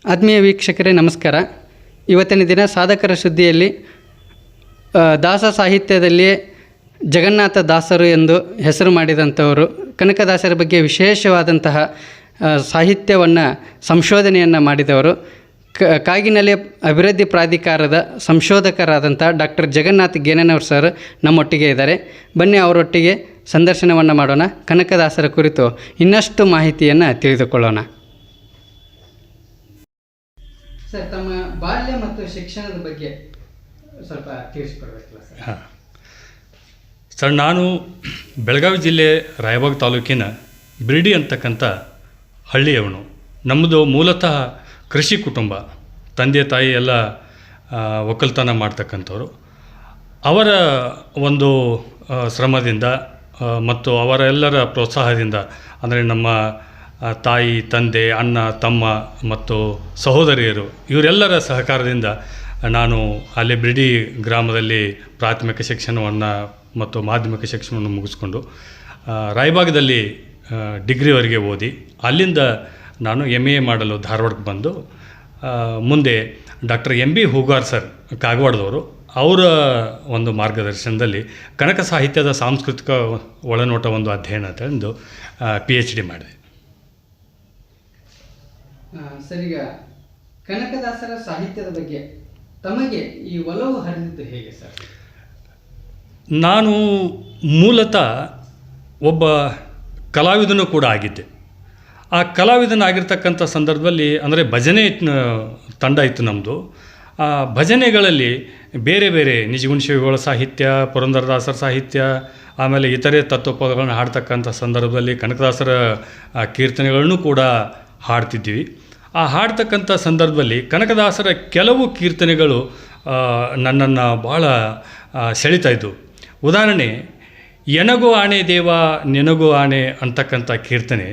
ಆತ್ಮೀಯ ವೀಕ್ಷಕರೇ ನಮಸ್ಕಾರ. ಇವತ್ತಿನ ದಿನ ಸಾಧಕರ ಸುದ್ದಿಯಲ್ಲಿ ದಾಸ ಸಾಹಿತ್ಯದಲ್ಲಿ ಜಗನ್ನಾಥ ದಾಸರು ಎಂದು ಹೆಸರು ಮಾಡಿದಂಥವರು, ಕನಕದಾಸರ ಬಗ್ಗೆ ವಿಶೇಷವಾದಂತಹ ಸಾಹಿತ್ಯವನ್ನು ಸಂಶೋಧನೆಯನ್ನು ಮಾಡಿದವರು, ಕಾಗಿನೆಲೆ ಅಭಿವೃದ್ಧಿ ಪ್ರಾಧಿಕಾರದ ಸಂಶೋಧಕರಾದಂಥ ಡಾಕ್ಟರ್ ಜಗನ್ನಾಥ್ ಗೇನನವ್ರು ಸರ್ ನಮ್ಮೊಟ್ಟಿಗೆ ಇದ್ದಾರೆ. ಬನ್ನಿ ಅವರೊಟ್ಟಿಗೆ ಸಂದರ್ಶನವನ್ನು ಮಾಡೋಣ. ಕನಕದಾಸರ ಕುರಿತು ಇನ್ನಷ್ಟು ಮಾಹಿತಿಯನ್ನು ತಿಳಿದುಕೊಳ್ಳೋಣ. ಸರ್, ತಮ್ಮ ಬಾಲ್ಯ ಮತ್ತು ಶಿಕ್ಷಣದ ಬಗ್ಗೆ ಸ್ವಲ್ಪ ತಿಳಿಸ್ಕೊಡ್ಬೇಕಲ್ಲ ಸರ್? ಹಾಂ ಸರ್, ನಾನು ಬೆಳಗಾವಿ ಜಿಲ್ಲೆ ರಾಯಬಾಗ್ ತಾಲೂಕಿನ ಬಿರ್ಡಿ ಅಂತಕ್ಕಂಥ ಹಳ್ಳಿಯವನು. ನಮ್ಮದು ಮೂಲತಃ ಕೃಷಿ ಕುಟುಂಬ. ತಂದೆ ತಾಯಿ ಎಲ್ಲ ಒಕ್ಕಲ್ತನ ಮಾಡ್ತಕ್ಕಂಥವ್ರು. ಅವರ ಒಂದು ಶ್ರಮದಿಂದ ಮತ್ತು ಅವರ ಎಲ್ಲರ ಪ್ರೋತ್ಸಾಹದಿಂದ, ಅಂದರೆ ನಮ್ಮ ತಾಯಿ, ತಂದೆ, ಅಣ್ಣ, ತಮ್ಮ ಮತ್ತು ಸಹೋದರಿಯರು ಇವರೆಲ್ಲರ ಸಹಕಾರದಿಂದ ನಾನು ಅಲ್ಲಿ ಬಿರ್ಡಿ ಗ್ರಾಮದಲ್ಲಿ ಪ್ರಾಥಮಿಕ ಶಿಕ್ಷಣವನ್ನು ಮತ್ತು ಮಾಧ್ಯಮಿಕ ಶಿಕ್ಷಣವನ್ನು ಮುಗಿಸ್ಕೊಂಡು ರಾಯಬಾಗದಲ್ಲಿ ಡಿಗ್ರಿವರೆಗೆ ಓದಿ, ಅಲ್ಲಿಂದ ನಾನು MA ಮಾಡಲು ಧಾರವಾಡಕ್ಕೆ ಬಂದು ಮುಂದೆ ಡಾಕ್ಟರ್ MB ಹೂಗಾರ್ ಸರ್ ಕಾಗವಾಡದವರು, ಅವರ ಒಂದು ಮಾರ್ಗದರ್ಶನದಲ್ಲಿ ಕನಕ ಸಾಹಿತ್ಯದ ಸಾಂಸ್ಕೃತಿಕ ಒಳನೋಟ ಒಂದು ಅಧ್ಯಯನ ತಂದು PhD ಮಾಡಿದೆ. ಸರ್, ಈಗ ಕನಕದಾಸರ ಸಾಹಿತ್ಯದ ಬಗ್ಗೆ ತಮಗೆ ಈ ಒಲವು ಹರಿದಿದ್ದು ಹೇಗೆ ಸರ್? ನಾನು ಮೂಲತಃ ಒಬ್ಬ ಕಲಾವಿದನೂ ಕೂಡ ಆಗಿದ್ದೆ. ಆ ಕಲಾವಿದನಾಗಿರ್ತಕ್ಕಂಥ ಸಂದರ್ಭದಲ್ಲಿ, ಅಂದರೆ ಭಜನೆ ತಂಡ ಇತ್ತು ನಮ್ಮದು. ಆ ಭಜನೆಗಳಲ್ಲಿ ಬೇರೆ ಬೇರೆ ನಿಜಗುಣ ಶಿವಗಳ ಸಾಹಿತ್ಯ, ಪುರಂದರದಾಸರ ಸಾಹಿತ್ಯ, ಆಮೇಲೆ ಇತರೆ ತತ್ವಪದಗಳನ್ನು ಹಾಡ್ತಕ್ಕಂಥ ಸಂದರ್ಭದಲ್ಲಿ ಕನಕದಾಸರ ಕೀರ್ತನೆಗಳನ್ನು ಕೂಡ ಹಾಡ್ತಿದ್ದೀವಿ. ಆ ಹಾಡ್ತಕ್ಕಂಥ ಸಂದರ್ಭದಲ್ಲಿ ಕನಕದಾಸರ ಕೆಲವು ಕೀರ್ತನೆಗಳು ನನ್ನನ್ನು ಭಾಳ ಸೆಳೀತಾಯಿದ್ವು. ಉದಾಹರಣೆ, ಎನಗೋ ಆಣೆ ದೇವ ನೆನಗೋ ಆಣೆ ಅಂತಕ್ಕಂಥ ಕೀರ್ತನೆ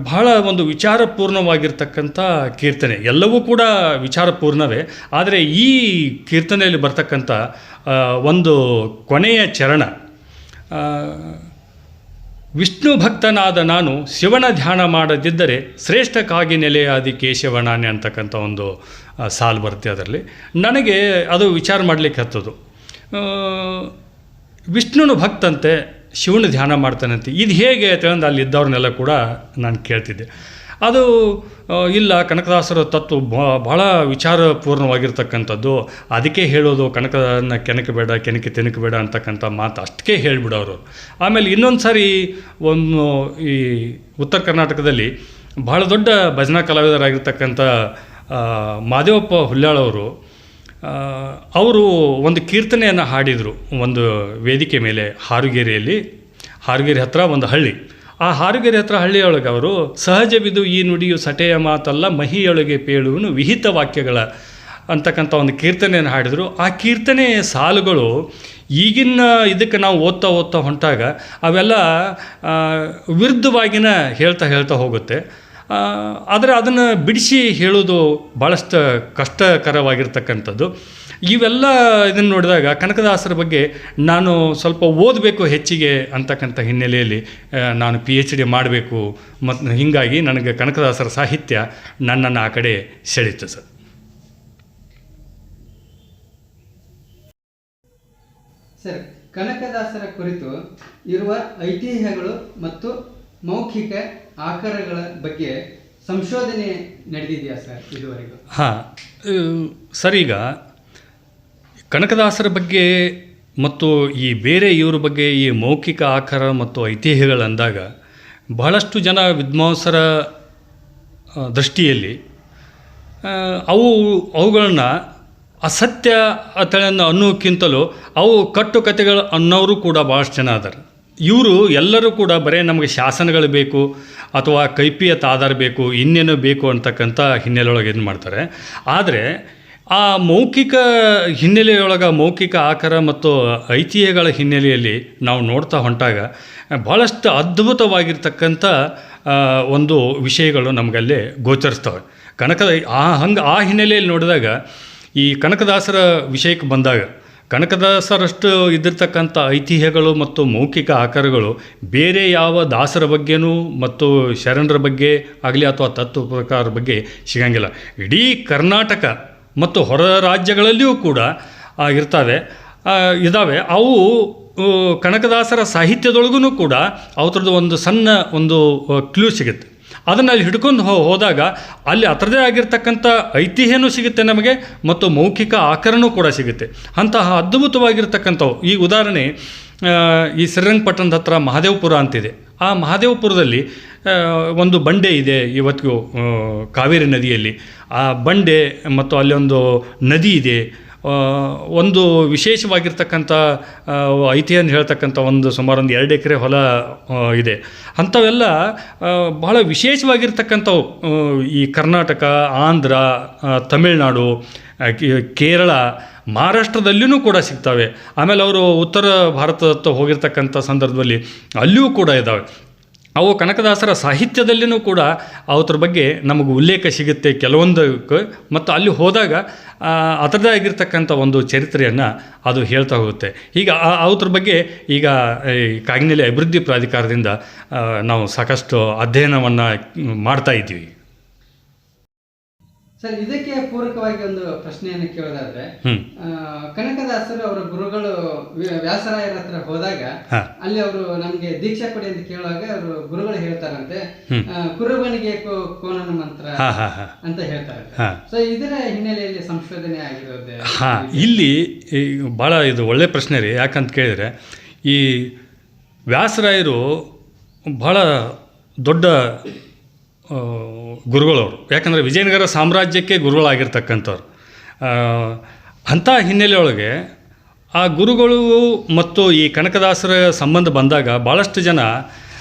ಬಹಳ ಒಂದು ವಿಚಾರಪೂರ್ಣವಾಗಿರ್ತಕ್ಕಂಥ ಕೀರ್ತನೆ. ಎಲ್ಲವೂ ಕೂಡ ವಿಚಾರಪೂರ್ಣವೇ, ಆದರೆ ಈ ಕೀರ್ತನೆಯಲ್ಲಿ ಬರ್ತಕ್ಕಂಥ ಒಂದು ಕೊನೆಯ ಚರಣ, ವಿಷ್ಣು ಭಕ್ತನಾದ ನಾನು ಶಿವನ ಧ್ಯಾನ ಮಾಡದಿದ್ದರೆ ಶ್ರೇಷ್ಠ ಕಾಗಿ ನೆಲೆಯಾದಿ ಕೇಶವನಾನೆ ಅಂತಕ್ಕಂಥ ಒಂದು ಸಾಲು ಬರುತ್ತೆ. ಅದರಲ್ಲಿ ನನಗೆ ಅದು ವಿಚಾರ ಮಾಡಲಿಕ್ಕೆ ಹತ್ತದು. ವಿಷ್ಣುನ ಭಕ್ತಂತೆ ಶಿವನ ಧ್ಯಾನ ಮಾಡ್ತಾನಂತೆ, ಇದು ಹೇಗೆ ಅಂತಂದು ಅಲ್ಲಿದ್ದವ್ರನ್ನೆಲ್ಲ ಕೂಡ ನಾನು ಕೇಳ್ತಿದ್ದೆ. ಅದು ಇಲ್ಲ, ಕನಕದಾಸರ ತತ್ವ ಭಾಳ ವಿಚಾರಪೂರ್ಣವಾಗಿರ್ತಕ್ಕಂಥದ್ದು, ಅದಕ್ಕೆ ಹೇಳೋದು ಕನಕನ ಕೆನಕಬೇಡ ಕೆನಕಿ ತಿನಕಬೇಡ ಅಂತಕ್ಕಂಥ ಮಾತು ಅಷ್ಟಕ್ಕೆ ಹೇಳಿಬಿಡೋರು. ಆಮೇಲೆ ಇನ್ನೊಂದು ಸಾರಿ ಒಂದು ಈ ಉತ್ತರ ಕರ್ನಾಟಕದಲ್ಲಿ ಭಾಳ ದೊಡ್ಡ ಭಜನಾ ಕಲಾವಿದರಾಗಿರ್ತಕ್ಕಂಥ ಮಾದೇವಪ್ಪ ಹುಲ್ಯಾಳವರು, ಅವರು ಒಂದು ಕೀರ್ತನೆಯನ್ನು ಹಾಡಿದರು ಒಂದು ವೇದಿಕೆ ಮೇಲೆ ಹಾರುಗೆರೆಯಲ್ಲಿ. ಹಾರುಗೆರೆ ಹತ್ರ ಒಂದು ಹಳ್ಳಿ. ಆ ಹಾರುಗೆರೆ ಹತ್ರ ಹಳ್ಳಿಯೊಳಗೆ ಅವರು ಸಹಜವಿದು ಈ ನುಡಿಯು ಸಟೆಯ ಮಾತಲ್ಲ ಮಹಿಯೊಳಗೆ ಪೇಳುವನು ವಿಹಿತ ವಾಕ್ಯಗಳ ಅಂತಕ್ಕಂಥ ಒಂದು ಕೀರ್ತನೆಯನ್ನು ಹಾಡಿದರು. ಆ ಕೀರ್ತನೆ ಸಾಲುಗಳು ಈಗಿನ ಇದಕ್ಕೆ ನಾವು ಓದ್ತಾ ಹೊಂಟಾಗ ಅವೆಲ್ಲ ವಿರುದ್ಧವಾಗಿನ ಹೇಳ್ತಾ ಹೋಗುತ್ತೆ. ಆದರೆ ಅದನ್ನು ಬಿಡಿಸಿ ಹೇಳೋದು ಭಾಳಷ್ಟು ಕಷ್ಟಕರವಾಗಿರ್ತಕ್ಕಂಥದ್ದು. ಇವೆಲ್ಲ ಇದನ್ನು ನೋಡಿದಾಗ ಕನಕದಾಸರ ಬಗ್ಗೆ ನಾನು ಸ್ವಲ್ಪ ಓದಬೇಕು ಹೆಚ್ಚಿಗೆ ಅಂತಕ್ಕಂಥ ಹಿನ್ನೆಲೆಯಲ್ಲಿ ನಾನು PhD ಮಾಡಬೇಕು. ಮತ್ತು ಹೀಗಾಗಿ ನನಗೆ ಕನಕದಾಸರ ಸಾಹಿತ್ಯ ನನ್ನನ್ನು ಆ ಕಡೆ ಸೆಳೀತು ಸರ್. ಸರ್, ಕನಕದಾಸರ ಕುರಿತು ಇರುವ ಐತಿಹ್ಯಗಳು ಮತ್ತು ಮೌಖಿಕ ಆಕಾರಗಳ ಬಗ್ಗೆ ಸಂಶೋಧನೆ ನಡೆದಿದೆಯಾ ಸರ್ ಇದುವರೆಗೂ? ಹಾಂ ಸರ್, ಈಗ ಕನಕದಾಸರ ಬಗ್ಗೆ ಮತ್ತು ಈ ಬೇರೆ ಇವರ ಬಗ್ಗೆ ಈ ಮೌಖಿಕ ಆಕಾರ ಮತ್ತು ಐತಿಹ್ಯಗಳಂದಾಗ ಬಹಳಷ್ಟು ಜನ ವಿದ್ವಾಂಸರ ದೃಷ್ಟಿಯಲ್ಲಿ ಅವುಗಳನ್ನ ಅಸತ್ಯ ಅಂತೇಳನ್ನು ಅನ್ನೋಕ್ಕಿಂತಲೂ ಅವು ಕಟ್ಟುಕತೆಗಳು ಅನ್ನೋರು ಕೂಡ ಭಾಳಷ್ಟು ಜನ ಅದಾರೆ. ಇವರು ಎಲ್ಲರೂ ಕೂಡ ಬರೀ ನಮಗೆ ಶಾಸನಗಳು ಬೇಕು ಅಥವಾ ಕೈಪಿಯತ್ ಆಧಾರ ಬೇಕು, ಇನ್ನೇನೋ ಬೇಕು ಅಂತಕ್ಕಂಥ ಹಿನ್ನೆಲೆಯೊಳಗೆ ಏನು ಮಾಡ್ತಾರೆ. ಆದರೆ ಆ ಮೌಖಿಕ ಹಿನ್ನೆಲೆಯೊಳಗೆ ಮೌಖಿಕ ಆಕಾರ ಮತ್ತು ಐತಿಹ್ಯಗಳ ಹಿನ್ನೆಲೆಯಲ್ಲಿ ನಾವು ನೋಡ್ತಾ ಹೊಂಟಾಗ ಭಾಳಷ್ಟು ಅದ್ಭುತವಾಗಿರ್ತಕ್ಕಂಥ ಒಂದು ವಿಷಯಗಳು ನಮಗಲ್ಲೇ ಗೋಚರಿಸ್ತವೆ. ಆ ಹಿನ್ನೆಲೆಯಲ್ಲಿ ನೋಡಿದಾಗ ಈ ಕನಕದಾಸರ ವಿಷಯಕ್ಕೆ ಬಂದಾಗ ಕನಕದಾಸರಷ್ಟು ಇದ್ದಿರ್ತಕ್ಕಂಥ ಐತಿಹ್ಯಗಳು ಮತ್ತು ಮೌಖಿಕ ಆಕಾರಗಳು ಬೇರೆ ಯಾವ ದಾಸರ ಬಗ್ಗೆನೂ ಮತ್ತು ಶರಣರ ಬಗ್ಗೆ ಆಗಲಿ ಅಥವಾ ತತ್ವಪ್ರಕಾರ ಬಗ್ಗೆ ಸಿಗಂಗಿಲ್ಲ. ಇಡೀ ಕರ್ನಾಟಕ ಮತ್ತು ಹೊರ ರಾಜ್ಯಗಳಲ್ಲಿಯೂ ಕೂಡ ಇದ್ದಾವೆ. ಅವು ಕನಕದಾಸರ ಸಾಹಿತ್ಯದೊಳಗೂ ಕೂಡ ಅವ್ರದ್ದು ಒಂದು ಸಣ್ಣ ಒಂದು ಕ್ಲೂ ಸಿಗುತ್ತೆ. ಅದನ್ನು ಅಲ್ಲಿ ಹಿಡ್ಕೊಂಡು ಹೋದಾಗ ಅಲ್ಲಿ ಅದರದೇ ಆಗಿರ್ತಕ್ಕಂಥ ಐತಿಹ್ಯನೂ ಸಿಗುತ್ತೆ ನಮಗೆ ಮತ್ತು ಮೌಖಿಕ ಆಕರಣೂ ಕೂಡ ಸಿಗುತ್ತೆ. ಅಂತಹ ಅದ್ಭುತವಾಗಿರ್ತಕ್ಕಂಥವು ಈ ಉದಾಹರಣೆ ಈ ಶ್ರೀರಂಗಪಟ್ಟಣದ ಹತ್ರ ಮಹಾದೇವಪುರ ಅಂತಿದೆ. ಆ ಮಹಾದೇವಪುರದಲ್ಲಿ ಒಂದು ಬಂಡೆ ಇದೆ ಇವತ್ತಿಗೂ ಕಾವೇರಿ ನದಿಯಲ್ಲಿ. ಆ ಬಂಡೆ ಮತ್ತು ಅಲ್ಲಿ ಒಂದು ನದಿ ಇದೆ. ಒಂದು ವಿಶೇಷವಾಗಿರ್ತಕ್ಕಂಥ ಐತಿಹ್ಯನ ಹೇಳ್ತಕ್ಕಂಥ ಸುಮಾರು 2 ಎಕರೆ ಹೊಲ ಇದೆ. ಅಂಥವೆಲ್ಲ ಬಹಳ ವಿಶೇಷವಾಗಿರ್ತಕ್ಕಂಥವು ಈ ಕರ್ನಾಟಕ, ಆಂಧ್ರ, ತಮಿಳುನಾಡು, ಕೇರಳ, ಮಹಾರಾಷ್ಟ್ರದಲ್ಲಿಯೂ ಕೂಡ ಸಿಗ್ತವೆ. ಆಮೇಲೆ ಅವರು ಉತ್ತರ ಭಾರತದತ್ತ ಹೋಗಿರ್ತಕ್ಕಂಥ ಸಂದರ್ಭದಲ್ಲಿ ಅಲ್ಲಿಯೂ ಕೂಡ ಇದ್ದಾವೆ. ಅವು ಕನಕದಾಸರ ಸಾಹಿತ್ಯದಲ್ಲಿಯೂ ಕೂಡ ಅವ್ರ ಬಗ್ಗೆ ನಮಗೆ ಉಲ್ಲೇಖ ಸಿಗುತ್ತೆ ಕೆಲವೊಂದಕ್ಕೆ. ಮತ್ತು ಅಲ್ಲಿ ಹೋದಾಗ ಅದರದೇ ಆಗಿರ್ತಕ್ಕಂಥ ಒಂದು ಚರಿತ್ರೆಯನ್ನು ಅದು ಹೇಳ್ತಾ ಹೋಗುತ್ತೆ. ಈಗ ಅವ್ರ ಬಗ್ಗೆ ಈಗ ಈ ಕಾಗಿನೆಲೆ ಅಭಿವೃದ್ಧಿ ಪ್ರಾಧಿಕಾರದಿಂದ ನಾವು ಸಾಕಷ್ಟು ಅಧ್ಯಯನವನ್ನು ಮಾಡ್ತಾ ಇದ್ದೀವಿ. ಸರ್, ಇದಕ್ಕೆ ಪೂರಕವಾಗಿ ಒಂದು ಪ್ರಶ್ನೆಯನ್ನು ಕೇಳೋದಾದ್ರೆ, ಕನಕದಾಸರು ಅವರ ಗುರುಗಳು ವ್ಯಾಸರಾಯರ ಹತ್ರ ಹೋದಾಗ ಅಲ್ಲಿ ಅವರು ನಮ್ಗೆ ದೀಕ್ಷಾ ಕೊಡಿ ಅಂತ ಕೇಳುವಾಗ ಅವರು ಗುರುಗಳು ಹೇಳ್ತಾರಂತೆ, ಕುರುಬನಿಗೆ ಕೋನನ ಮಂತ್ರ ಅಂತ ಹೇಳ್ತಾರೆ. ಸೊ ಇದರ ಹಿನ್ನೆಲೆಯಲ್ಲಿ ಸಂಶೋಧನೆ ಆಗಿರೋದು. ಇಲ್ಲಿ ಬಹಳ ಇದು ಒಳ್ಳೆ ಪ್ರಶ್ನೆ ರೀ. ಯಾಕಂತ ಕೇಳಿದ್ರೆ, ಈ ವ್ಯಾಸರಾಯರು ಬಹಳ ದೊಡ್ಡ ಗುರುಗಳವರು. ಯಾಕಂದರೆ ವಿಜಯನಗರ ಸಾಮ್ರಾಜ್ಯಕ್ಕೆ ಗುರುಗಳಾಗಿರ್ತಕ್ಕಂಥವ್ರು. ಅಂಥ ಹಿನ್ನೆಲೆಯೊಳಗೆ ಆ ಗುರುಗಳು ಮತ್ತು ಈ ಕನಕದಾಸರ ಸಂಬಂಧ ಬಂದಾಗ ಭಾಳಷ್ಟು ಜನ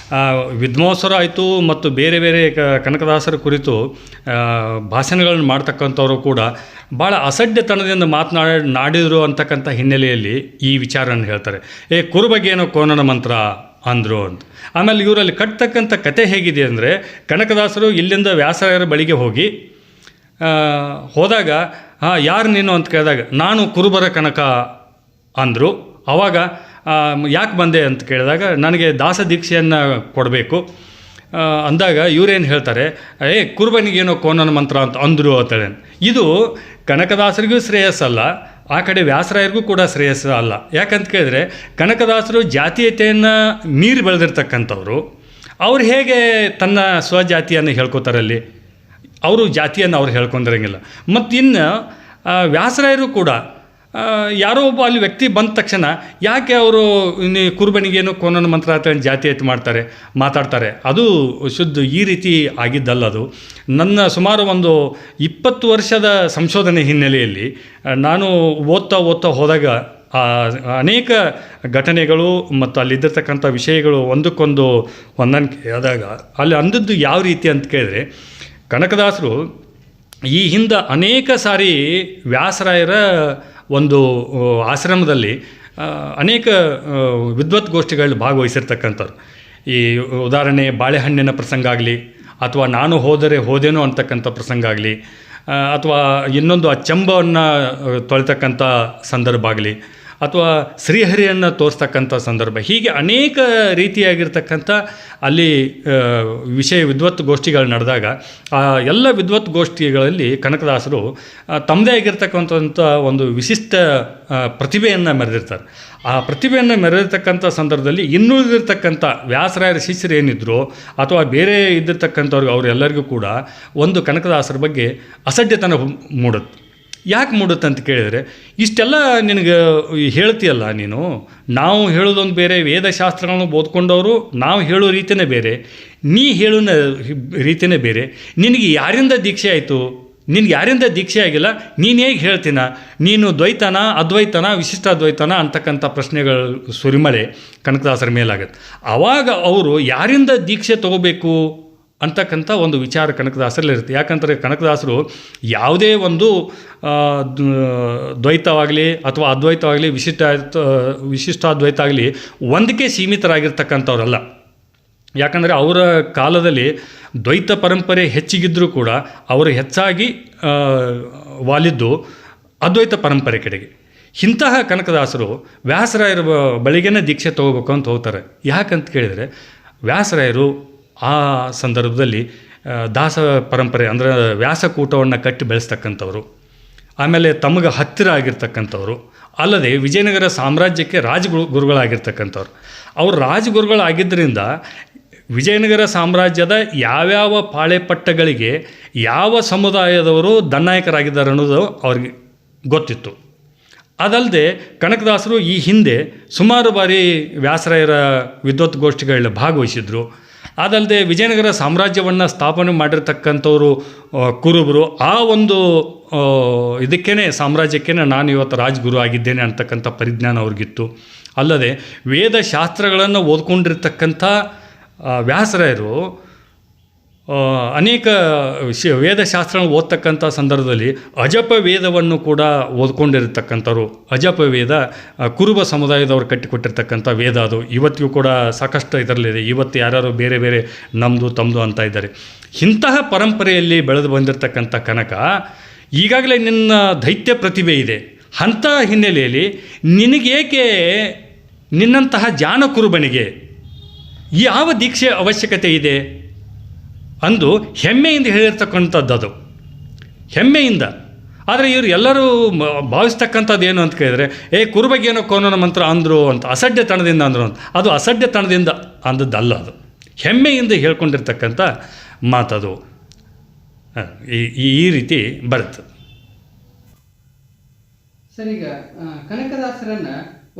ವಿದ್ವಾಂಸರು ಆಯಿತು ಮತ್ತು ಬೇರೆ ಬೇರೆ ಕನಕದಾಸರ ಕುರಿತು ಭಾಷಣಗಳನ್ನು ಮಾಡ್ತಕ್ಕಂಥವರು ಕೂಡ ಭಾಳ ಅಸಡ್ಡೆತನದಿಂದ ಮಾತನಾಡಿದರು ಅಂತಕ್ಕಂಥ ಹಿನ್ನೆಲೆಯಲ್ಲಿ ಈ ವಿಚಾರವನ್ನು ಹೇಳ್ತಾರೆ. ಕುರುಬಗೇನೋ ಕೋನನ ಮಂತ್ರ ಅಂದರು ಅಂತ. ಆಮೇಲೆ ಇವರಲ್ಲಿ ಕಟ್ತಕ್ಕಂಥ ಕತೆ ಹೇಗಿದೆ ಅಂದರೆ, ಕನಕದಾಸರು ಇಲ್ಲಿಂದ ವ್ಯಾಸರಾಯರ ಬಳಿಗೆ ಹೋದಾಗ ಯಾರು ನೀನು ಅಂತ ಕೇಳಿದಾಗ ನಾನು ಕುರುಬರ ಕನಕ ಅಂದರು. ಆವಾಗ ಯಾಕೆ ಬಂದೆ ಅಂತ ಕೇಳಿದಾಗ ನನಗೆ ದಾಸ ದೀಕ್ಷೆಯನ್ನು ಕೊಡಬೇಕು ಅಂದಾಗ ಇವರೇನು ಹೇಳ್ತಾರೆ, ಕುರುಬನಿಗೇನೋ ಕೋನನ ಮಂತ್ರ ಅಂತ ಅಂದರು ಅಂತೇಳಿ. ಇದು ಕನಕದಾಸರಿಗೂ ಶ್ರೇಯಸ್ಸಲ್ಲ, ಆ ಕಡೆ ವ್ಯಾಸರಾಯರಿಗೂ ಕೂಡ ಶ್ರೇಯಸ್ಸು ಅಲ್ಲ. ಯಾಕಂತ ಕೇಳಿದ್ರೆ, ಕನಕದಾಸರು ಜಾತೀಯತೆಯನ್ನು ಮೀರಿ ಬೆಳೆದಿರ್ತಕ್ಕಂಥವ್ರು. ಅವ್ರು ಹೇಗೆ ತನ್ನ ಸ್ವಜಾತಿಯನ್ನು ಹೇಳ್ಕೊತಾರಲ್ಲಿ? ಅವರು ಜಾತಿಯನ್ನು ಅವ್ರು ಹೇಳ್ಕೊಂಡಿರಂಗಿಲ್ಲ. ಮತ್ತು ಇನ್ನು ವ್ಯಾಸರಾಯರು ಕೂಡ ಯಾರೋ ಒಬ್ಬ ಅಲ್ಲಿ ವ್ಯಕ್ತಿ ಬಂದ ತಕ್ಷಣ ಯಾಕೆ ಅವರು ಕುರುಬನಿಗೇನು ಕೋನನ ಮಂತ್ರ ಅಂತ ಜಾತೀಯತೆ ಮಾತಾಡ್ತಾರೆ. ಅದು ಶುದ್ಧ ಈ ರೀತಿ ಆಗಿದ್ದಲ್ಲ. ಅದು ನನ್ನ ಸುಮಾರು ಒಂದು 20 ವರ್ಷದ ಸಂಶೋಧನೆ ಹಿನ್ನೆಲೆಯಲ್ಲಿ ನಾನು ಓದ್ತಾ ಹೋದಾಗ ಅನೇಕ ಘಟನೆಗಳು ಮತ್ತು ಅಲ್ಲಿದ್ದಿರ್ತಕ್ಕಂಥ ವಿಷಯಗಳು ಒಂದಕ್ಕೊಂದು ಹೊಂದಾಣಿಕೆ ಆದಾಗ ಅಲ್ಲಿ ಅಂದದ್ದು ಯಾವ ರೀತಿ ಅಂತ ಕೇಳಿದ್ರೆ, ಕನಕದಾಸರು ಈ ಹಿಂದೆ ಅನೇಕ ಸಾರಿ ವ್ಯಾಸರಾಯರ ಒಂದು ಆಶ್ರಮದಲ್ಲಿ ಅನೇಕ ವಿದ್ವತ್ಗೋಷ್ಠಿಗಳಲ್ಲಿ ಭಾಗವಹಿಸಿರ್ತಕ್ಕಂಥವ್ರು. ಈ ಉದಾಹರಣೆ ಬಾಳೆಹಣ್ಣಿನ ಪ್ರಸಂಗ ಆಗಲಿ, ಅಥವಾ ನಾನು ಹೋದೇನೋ ಅಂತಕ್ಕಂಥ ಪ್ರಸಂಗ ಆಗಲಿ, ಅಥವಾ ಇನ್ನೊಂದು ಆ ಚಂಬವನ್ನು ತೊಳಿತಕ್ಕಂಥ ಸಂದರ್ಭ ಆಗಲಿ, ಅಥವಾ ಶ್ರೀಹರಿಯನ್ನು ತೋರಿಸ್ತಕ್ಕಂಥ ಸಂದರ್ಭ, ಹೀಗೆ ಅನೇಕ ರೀತಿಯಾಗಿರ್ತಕ್ಕಂಥ ಅಲ್ಲಿ ವಿದ್ವತ್ ಗೋಷ್ಠಿಗಳು ನಡೆದಾಗ ಆ ಎಲ್ಲ ವಿದ್ವತ್ ಗೋಷ್ಠಿಗಳಲ್ಲಿ ಕನಕದಾಸರು ತಮ್ಮದೇ ಆಗಿರ್ತಕ್ಕಂಥ ಒಂದು ವಿಶಿಷ್ಟ ಪ್ರತಿಭೆಯನ್ನು ಮೆರೆದಿರ್ತಾರೆ. ಆ ಪ್ರತಿಭೆಯನ್ನು ಮೆರೆದಿರ್ತಕ್ಕಂಥ ಸಂದರ್ಭದಲ್ಲಿ ಇನ್ನುಳಿದಿರ್ತಕ್ಕಂಥ ವ್ಯಾಸರಾಯರ ಶಿಷ್ಯರು ಏನಿದ್ರು ಅಥವಾ ಬೇರೆ ಇದ್ದಿರ್ತಕ್ಕಂಥವ್ರಿಗೆ ಅವರೆಲ್ಲರಿಗೂ ಕೂಡ ಒಂದು ಕನಕದಾಸರ ಬಗ್ಗೆ ಅಸಡ್ಡೆತನ ಮೂಡುತ್ತೆ. ಯಾಕೆ ಮೂಡುತ್ತೆ ಅಂತ ಕೇಳಿದರೆ, ಇಷ್ಟೆಲ್ಲ ನಿನಗೆ ಹೇಳ್ತೀಯಲ್ಲ ನೀನು, ನಾವು ಹೇಳೋದೊಂದು ಬೇರೆ, ವೇದಶಾಸ್ತ್ರಗಳನ್ನು ಓದ್ಕೊಂಡವರು ನಾವು ಹೇಳೋ ರೀತಿಯೇ ಬೇರೆ, ನೀ ಹೇಳೋ ರೀತಿಯೇ ಬೇರೆ, ನಿನಗೆ ಯಾರಿಂದ ದೀಕ್ಷೆ ಆಯಿತು, ನಿನಗೆ ಯಾರಿಂದ ದೀಕ್ಷೆ ಆಗಿಲ್ಲ, ನೀನು ಹೇಗೆ ಹೇಳ್ತೀನ, ನೀನು ದ್ವೈತನ ಅದ್ವೈತನ ವಿಶಿಷ್ಟಾದ್ವೈತನ ಅಂತಕ್ಕಂಥ ಪ್ರಶ್ನೆಗಳು ಸುರಿಮಳೆ ಕನಕದಾಸರ ಮೇಲಾಗತ್ತೆ. ಆವಾಗ ಅವರು ಯಾರಿಂದ ದೀಕ್ಷೆ ತಗೋಬೇಕು ಅಂತಕ್ಕಂಥ ಒಂದು ವಿಚಾರ ಕನಕದಾಸರಲ್ಲಿರುತ್ತೆ. ಯಾಕಂದರೆ ಕನಕದಾಸರು ಯಾವುದೇ ಒಂದು ದ್ವೈತವಾಗಲಿ ಅಥವಾ ಅದ್ವೈತವಾಗಲಿ ವಿಶಿಷ್ಟಾದ್ವೈತ ಆಗಲಿ ಒಂದಕ್ಕೆ ಸೀಮಿತರಾಗಿರ್ತಕ್ಕಂಥವ್ರಲ್ಲ. ಯಾಕಂದರೆ ಅವರ ಕಾಲದಲ್ಲಿ ದ್ವೈತ ಪರಂಪರೆ ಹೆಚ್ಚಿಗಿದ್ದರೂ ಕೂಡ ಅವರು ಹೆಚ್ಚಾಗಿ ವಾಲಿದ್ದು ಅದ್ವೈತ ಪರಂಪರೆ ಕಡೆಗೆ. ಇಂತಹ ಕನಕದಾಸರು ವ್ಯಾಸರಾಯರ ಬಳಿಗೇನೆ ದೀಕ್ಷೆ ತೊಗೋಬೇಕು ಅಂತ ಹೋಗ್ತಾರೆ. ಯಾಕಂತ ಕೇಳಿದರೆ ವ್ಯಾಸರಾಯರು ಆ ಸಂದರ್ಭದಲ್ಲಿ ದಾಸ ಪರಂಪರೆ ಅಂದರೆ ವ್ಯಾಸಕೂಟವನ್ನು ಕಟ್ಟಿ ಬೆಳೆಸ್ತಕ್ಕಂಥವ್ರು, ಆಮೇಲೆ ತಮಗೆ ಹತ್ತಿರ ಆಗಿರ್ತಕ್ಕಂಥವ್ರು, ಅಲ್ಲದೆ ವಿಜಯನಗರ ಸಾಮ್ರಾಜ್ಯಕ್ಕೆ ರಾಜಗುರುಗಳಾಗಿರ್ತಕ್ಕಂಥವ್ರು. ಅವರು ರಾಜಗುರುಗಳಾಗಿದ್ದರಿಂದ ವಿಜಯನಗರ ಸಾಮ್ರಾಜ್ಯದ ಯಾವ್ಯಾವ ಪಾಳೆಪಟ್ಟಗಳಿಗೆ ಯಾವ ಸಮುದಾಯದವರು ದಂಡನಾಯಕರಾಗಿದ್ದಾರೆ ಅನ್ನೋದು ಅವ್ರಿಗೆ ಗೊತ್ತಿತ್ತು. ಅದಲ್ಲದೆ ಕನಕದಾಸರು ಈ ಹಿಂದೆ ಸುಮಾರು ಬಾರಿ ವ್ಯಾಸರಾಯರ ವಿದ್ವತ್ಗೋಷ್ಠಿಗಳಲ್ಲಿ ಭಾಗವಹಿಸಿದ್ರು. ಅದಲ್ಲದೆ ವಿಜಯನಗರ ಸಾಮ್ರಾಜ್ಯವನ್ನು ಸ್ಥಾಪನೆ ಮಾಡಿರ್ತಕ್ಕಂಥವ್ರು ಕುರುಬರು. ಆ ಒಂದು ಇದಕ್ಕೇ ಸಾಮ್ರಾಜ್ಯಕ್ಕೇ ನಾನು ಇವತ್ತು ರಾಜಗುರು ಆಗಿದ್ದೇನೆ ಅಂತಕ್ಕಂಥ ಪರಿಜ್ಞಾನ ಅವ್ರಿಗಿತ್ತು. ಅಲ್ಲದೆ ವೇದಶಾಸ್ತ್ರಗಳನ್ನು ಓದ್ಕೊಂಡಿರ್ತಕ್ಕಂಥ ವ್ಯಾಸರಾಯರು ಅನೇಕ ವೇದಶಾಸ್ತ್ರಗಳನ್ನು ಓದ್ತಕ್ಕಂಥ ಸಂದರ್ಭದಲ್ಲಿ ಅಜಪ ವೇದವನ್ನು ಕೂಡ ಓದ್ಕೊಂಡಿರ್ತಕ್ಕಂಥವ್ರು. ಅಜಪ ವೇದ ಕುರುಬ ಸಮುದಾಯದವರು ಕಟ್ಟಿಕೊಟ್ಟಿರ್ತಕ್ಕಂಥ ವೇದ. ಅದು ಇವತ್ತಿಗೂ ಕೂಡ ಸಾಕಷ್ಟು ಇದರಲ್ಲಿದೆ. ಇವತ್ತು ಯಾರ್ಯಾರು ಬೇರೆ ಬೇರೆ ನಮ್ಮದು ತಮ್ಮದು ಅಂತ ಇದ್ದಾರೆ. ಇಂತಹ ಪರಂಪರೆಯಲ್ಲಿ ಬೆಳೆದು ಬಂದಿರತಕ್ಕಂಥ ಕನಕ, ಈಗಾಗಲೇ ನಿನ್ನ ದೈತ್ಯ ಪ್ರತಿಭೆ ಇದೆ, ಅಂಥ ಹಿನ್ನೆಲೆಯಲ್ಲಿ ನಿನಗೇಕೆ ನಿನ್ನಂತಹ ಜಾನ ಕುರುಬನಿಗೆ ಯಾವ ದೀಕ್ಷೆ ಅವಶ್ಯಕತೆ ಇದೆ ಅಂದು ಹೆಮ್ಮೆಯಿಂದ ಹೇಳಿರ್ತಕ್ಕಂಥದ್ದು. ಅದು ಹೆಮ್ಮೆಯಿಂದ. ಆದರೆ ಇವರು ಎಲ್ಲರೂ ಭಾವಿಸ್ತಕ್ಕಂಥದ್ದು ಏನು ಅಂತ ಕೇಳಿದರೆ, ಕುರುಬಗೇನೋ ಕೋನನ ಮಂತ್ರ ಅಂದರು ಅಂತ, ಅಸಡ್ಡೆತನದಿಂದ ಅಂದರು ಅಂತ. ಅದು ಅಸಡ್ಡೆತನದಿಂದ ಅಂದದ್ದಲ್ಲ, ಅದು ಹೆಮ್ಮೆಯಿಂದ ಹೇಳ್ಕೊಂಡಿರ್ತಕ್ಕಂಥ ಮಾತದು. ಈ ರೀತಿ ಬರುತ್ತೆ. ಸರ್, ಈಗ ಕನಕದಾಸರನ್ನ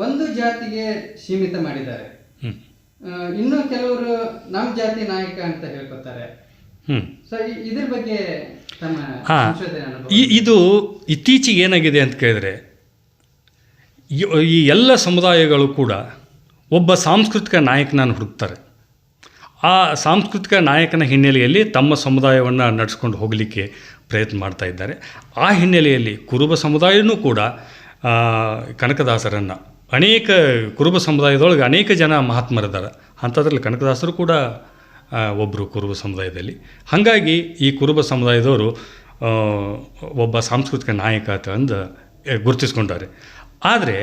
ಒಂದು ಜಾತಿಗೆ ಸೀಮಿತ ಮಾಡಿದ್ದಾರೆ. ಇನ್ನು ಕೆಲವರು ನಮ್ಮ ಜಾತಿ ನಾಯಕ ಅಂತ ಹೇಳ್ಕೊತಾರೆ. ಸೊ ಇದ್ರ ಬಗ್ಗೆ ತಮ್ಮ ಸಂಶೋಧನೆ ಅನುಭವ? ಇದು ಇತ್ತೀಚೆಗೆ ಏನಾಗಿದೆ ಅಂತ ಕೇಳಿದ್ರೆ, ಈ ಎಲ್ಲ ಸಮುದಾಯಗಳು ಕೂಡ ಒಬ್ಬ ಸಾಂಸ್ಕೃತಿಕ ನಾಯಕನನ್ನು ಹುಡುಕ್ತಾರೆ. ಆ ಸಾಂಸ್ಕೃತಿಕ ನಾಯಕನ ಹಿನ್ನೆಲೆಯಲ್ಲಿ ತಮ್ಮ ಸಮುದಾಯವನ್ನು ನಡೆಸ್ಕೊಂಡು ಹೋಗಲಿಕ್ಕೆ ಪ್ರಯತ್ನ ಮಾಡ್ತಾ ಇದ್ದಾರೆ. ಆ ಹಿನ್ನೆಲೆಯಲ್ಲಿ ಕುರುಬ ಸಮುದಾಯವೂ ಕೂಡ ಕನಕದಾಸರನ್ನು, ಅನೇಕ ಕುರುಬ ಸಮುದಾಯದೊಳಗೆ ಅನೇಕ ಜನ ಮಹಾತ್ಮರಿದ್ದಾರೆ. ಅಂಥದ್ರಲ್ಲಿ ಕನಕದಾಸರು ಕೂಡ ಒಬ್ಬರು ಕುರುಬ ಸಮುದಾಯದಲ್ಲಿ. ಹಾಗಾಗಿ ಈ ಕುರುಬ ಸಮುದಾಯದವರು ಒಬ್ಬ ಸಾಂಸ್ಕೃತಿಕ ನಾಯಕ ಅಂತ ಗುರುತಿಸ್ಕೊಂಡಾರೆ. ಆದರೆ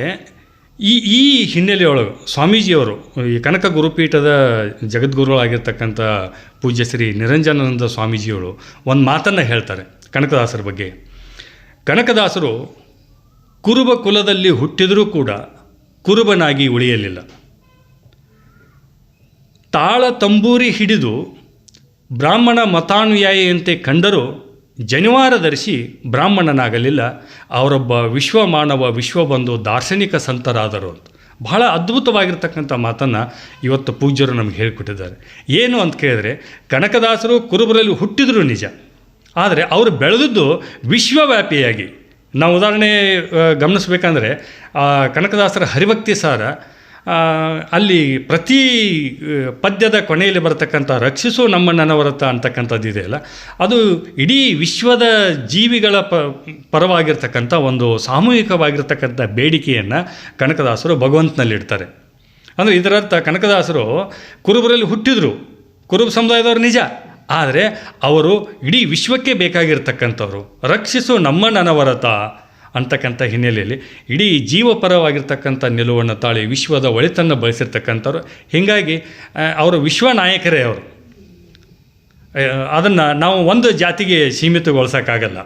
ಈ ಹಿನ್ನೆಲೆಯೊಳಗೆ ಸ್ವಾಮೀಜಿಯವರು, ಈ ಕನಕ ಗುರುಪೀಠದ ಜಗದ್ಗುರುಗಳಾಗಿರ್ತಕ್ಕಂಥ ಪೂಜ್ಯ ಶ್ರೀ ನಿರಂಜನಾನಂದ ಸ್ವಾಮೀಜಿಯವರು ಒಂದು ಮಾತನ್ನು ಹೇಳ್ತಾರೆ ಕನಕದಾಸರ ಬಗ್ಗೆ. ಕನಕದಾಸರು ಕುರುಬ ಕುಲದಲ್ಲಿ ಹುಟ್ಟಿದರೂ ಕೂಡ ಕುರುಬನಾಗಿ ಉಳಿಯಲಿಲ್ಲ. ತಾಳ ತಂಬೂರಿ ಹಿಡಿದು ಬ್ರಾಹ್ಮಣ ಮತಾನುಯಾಯಿಯಂತೆ ಕಂಡರೂ ಜನಿವಾರಧರಿಸಿ ಬ್ರಾಹ್ಮಣನಾಗಲಿಲ್ಲ. ಅವರೊಬ್ಬ ವಿಶ್ವಮಾನವ, ವಿಶ್ವಬಂಧು, ದಾರ್ಶನಿಕ ಸಂತರಾದರು ಅಂತ ಬಹಳ ಅದ್ಭುತವಾಗಿರ್ತಕ್ಕಂಥ ಮಾತನ್ನು ಇವತ್ತು ಪೂಜ್ಯರು ನಮಗೆ ಹೇಳಿಕೊಟ್ಟಿದ್ದಾರೆ. ಏನು ಅಂತ ಕೇಳಿದ್ರೆ, ಕನಕದಾಸರು ಕುರುಬರಲ್ಲಿ ಹುಟ್ಟಿದ್ರು ನಿಜ, ಆದರೆ ಅವರು ಬೆಳೆದದ್ದು ವಿಶ್ವವ್ಯಾಪಿಯಾಗಿ. ನಾವು ಉದಾಹರಣೆ ಗಮನಿಸಬೇಕಂದ್ರೆ ಕನಕದಾಸರ ಹರಿಭಕ್ತಿ ಸಾರ, ಅಲ್ಲಿ ಪ್ರತಿ ಪದ್ಯದ ಕೊನೆಯಲ್ಲಿ ಬರತಕ್ಕಂಥ ರಕ್ಷಿಸು ನಮ್ಮ ನನವರತ ಅಂತಕ್ಕಂಥದ್ದು ಇದೆಯಲ್ಲ, ಅದು ಇಡೀ ವಿಶ್ವದ ಜೀವಿಗಳ ಪರವಾಗಿರ್ತಕ್ಕಂಥ ಒಂದು ಸಾಮೂಹಿಕವಾಗಿರ್ತಕ್ಕಂಥ ಬೇಡಿಕೆಯನ್ನು ಕನಕದಾಸರು ಭಗವಂತನಲ್ಲಿಡ್ತಾರೆ. ಅಂದರೆ ಇದರರ್ಥ ಕನಕದಾಸರು ಕುರುಬರಲ್ಲಿ ಹುಟ್ಟಿದ್ರು, ಕುರುಬ ಸಮುದಾಯದವರು ನಿಜ, ಆದರೆ ಅವರು ಇಡೀ ವಿಶ್ವಕ್ಕೆ ಬೇಕಾಗಿರ್ತಕ್ಕಂಥವ್ರು. ರಕ್ಷಿಸು ನಮ್ಮ ನನವರತ ಅಂತಕ್ಕಂಥ ಹಿನ್ನೆಲೆಯಲ್ಲಿ ಇಡೀ ಜೀವಪರವಾಗಿರ್ತಕ್ಕಂಥ ನಿಲುವನ್ನು ತಾಳಿ ವಿಶ್ವದ ಒಳಿತನ್ನು ಬಳಸಿರ್ತಕ್ಕಂಥವ್ರು. ಹೀಗಾಗಿ ಅವರು ವಿಶ್ವ ನಾಯಕರೇ ಅವರು. ಅದನ್ನು ನಾವು ಒಂದು ಜಾತಿಗೆ ಸೀಮಿತಗೊಳಿಸೋಕ್ಕಾಗಲ್ಲ.